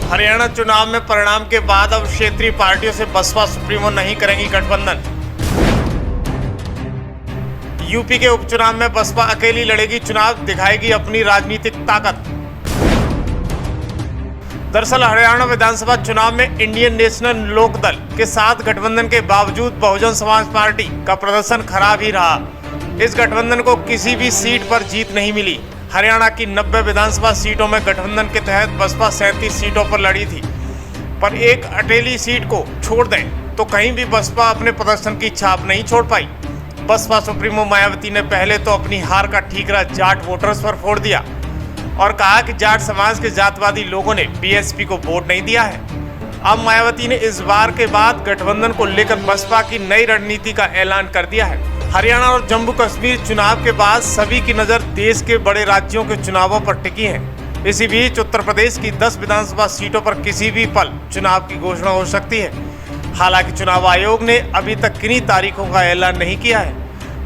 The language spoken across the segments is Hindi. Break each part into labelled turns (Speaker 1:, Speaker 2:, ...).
Speaker 1: हरियाणा चुनाव में परिणाम के बाद अब क्षेत्रीय पार्टियों से बसपा सुप्रीमो नहीं करेंगी गठबंधन। यूपी के उपचुनाव में बसपा अकेली लड़ेगी चुनाव, दिखाएगी अपनी राजनीतिक ताकत। दरअसल हरियाणा विधानसभा चुनाव में इंडियन नेशनल लोकदल के साथ गठबंधन के बावजूद बहुजन समाज पार्टी का प्रदर्शन खराब ही रहा। इस गठबंधन को किसी भी सीट पर जीत नहीं मिली। हरियाणा की 90 विधानसभा सीटों में गठबंधन के तहत बसपा 37 सीटों पर लड़ी थी, पर एक अकेली सीट को छोड़ दें तो कहीं भी बसपा अपने प्रदर्शन की छाप नहीं छोड़ पाई। बसपा सुप्रीमो मायावती ने पहले तो अपनी हार का ठीकरा जाट वोटर्स पर फोड़ दिया और कहा कि जाट समाज के जातवादी लोगों ने बीएसपी को वोट नहीं दिया है। अब मायावती ने इस बार के बाद गठबंधन को लेकर बसपा की नई रणनीति का ऐलान कर दिया है। हरियाणा और जम्मू कश्मीर चुनाव के बाद सभी की नज़र देश के बड़े राज्यों के चुनावों पर टिकी है। इसी बीच उत्तर प्रदेश की 10 विधानसभा सीटों पर किसी भी पल चुनाव की घोषणा हो सकती है। हालांकि चुनाव आयोग ने अभी तक किन्हीं तारीखों का ऐलान नहीं किया है,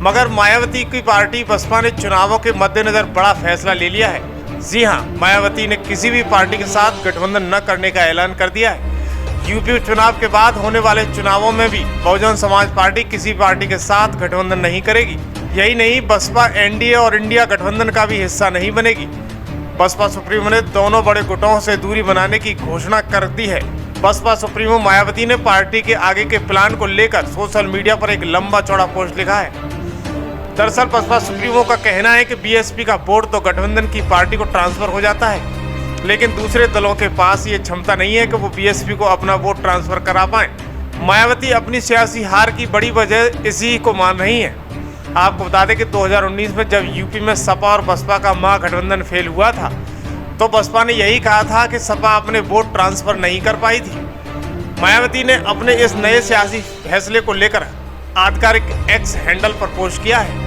Speaker 1: मगर मायावती की पार्टी बसपा ने चुनावों के मद्देनजर बड़ा फैसला ले लिया है। जी हां, मायावती ने किसी भी पार्टी के साथ गठबंधन न करने का ऐलान कर दिया है। यूपी चुनाव के बाद होने वाले चुनावों में भी बहुजन समाज पार्टी किसी पार्टी के साथ गठबंधन नहीं करेगी। यही नहीं, बसपा एनडीए और इंडिया गठबंधन का भी हिस्सा नहीं बनेगी। बसपा सुप्रीमो ने दोनों बड़े गुटों से दूरी बनाने की घोषणा कर दी है। बसपा सुप्रीमो मायावती ने पार्टी के आगे के प्लान को लेकर सोशल मीडिया पर एक लंबा चौड़ा पोस्ट लिखा है। दरअसल बसपा सुप्रीमो का कहना है कि बीएसपी का वोट तो गठबंधन की पार्टी को ट्रांसफर हो जाता है, लेकिन दूसरे दलों के पास ये क्षमता नहीं है कि वो बीएसपी को अपना वोट ट्रांसफर करा पाएं। मायावती अपनी सियासी हार की बड़ी वजह इसी को मान रही हैं। आपको बता दें कि 2019 में जब यूपी में सपा और बसपा का महागठबंधन फेल हुआ था, तो बसपा ने यही कहा था कि सपा अपने वोट ट्रांसफर नहीं कर पाई थी। मायावती ने अपने इस नए सियासी फैसले को लेकर आधिकारिक एक्स हैंडल पर पोस्ट किया है।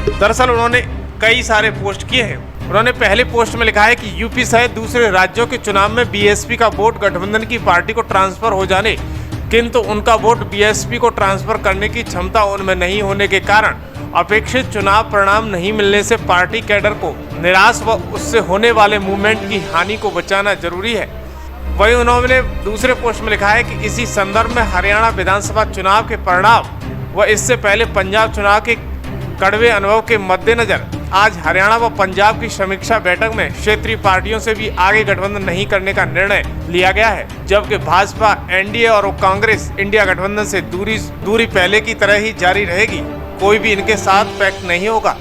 Speaker 1: दरअसल उन्होंने कई सारे पोस्ट किए हैं। उन्होंने पहले पोस्ट में लिखा है कि यूपी सहित दूसरे राज्यों के चुनाव में बीएसपी का वोट गठबंधन की पार्टी को ट्रांसफर हो जाने, किंतु उनका वोट बीएसपी को ट्रांसफर करने की क्षमता उनमें नहीं होने के कारण अपेक्षित चुनाव परिणाम नहीं मिलने से पार्टी कैडर को निराश व उससे होने वाले मूवमेंट की हानि को बचाना जरूरी है। वहीं उन्होंने दूसरे पोस्ट में लिखा है कि इसी संदर्भ में हरियाणा विधानसभा चुनाव के परिणाम व इससे पहले पंजाब चुनाव के कड़वे अनुभव के मद्देनजर आज हरियाणा व पंजाब की समीक्षा बैठक में क्षेत्रीय पार्टियों से भी आगे गठबंधन नहीं करने का निर्णय लिया गया है, जबकि भाजपा एनडीए और कांग्रेस इंडिया गठबंधन से दूरी पहले की तरह ही जारी रहेगी। कोई भी इनके साथ पैक्ट नहीं होगा,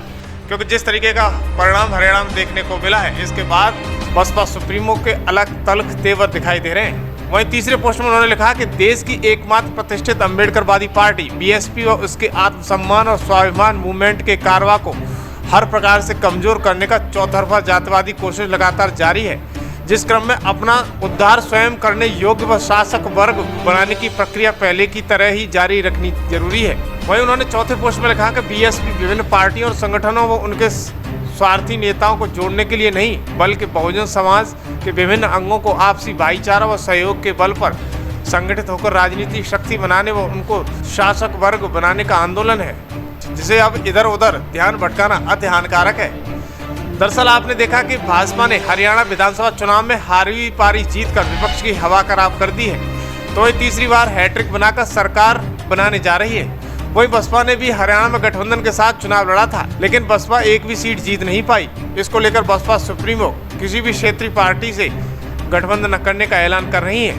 Speaker 1: क्योंकि जिस तरीके का परिणाम हरियाणा में देखने को मिला है, इसके बाद बसपा सुप्रीमो के अलग तलख तेवर दिखाई दे रहे हैं। वहीं तीसरे पोस्ट में उन्होंने लिखा कि देश की एकमात्र प्रतिष्ठित अम्बेडकरवादी पार्टी बीएसपी व उसके आत्मसम्मान और स्वाभिमान मूवमेंट के कारवा को हर प्रकार से कमजोर करने का चौतरफा जातिवादी कोशिश लगातार जारी है, जिस क्रम में अपना उद्धार स्वयं करने योग्य व शासक वर्ग बनाने की प्रक्रिया पहले की तरह ही जारी रखनी जरूरी है। वहीं उन्होंने चौथे पोस्ट में लिखा कि बीएसपी विभिन्न पार्टियों और संगठनों व उनके स्वार्थी नेताओं को जोड़ने के लिए नहीं, बल्कि बहुजन समाज के विभिन्न अंगों को आपसी भाईचारा व सहयोग के बल पर संगठित होकर राजनीतिक शक्ति बनाने व उनको शासक वर्ग बनाने का आंदोलन है, जिसे अब इधर उधर ध्यान भटकाना अति हानिकारक है। दरअसल आपने देखा कि भाजपा ने हरियाणा विधानसभा चुनाव में हारी पारी जीतकर विपक्ष की हवा खराब कर दी है, तो ये तीसरी बार हैट्रिक बनाकर सरकार बनाने जा रही है। वही बसपा ने भी हरियाणा में गठबंधन के साथ चुनाव लड़ा था, लेकिन बसपा एक भी सीट जीत नहीं पाई। इसको लेकर बसपा सुप्रीमो किसी भी क्षेत्रीय पार्टी से गठबंधन न करने का ऐलान कर रही है।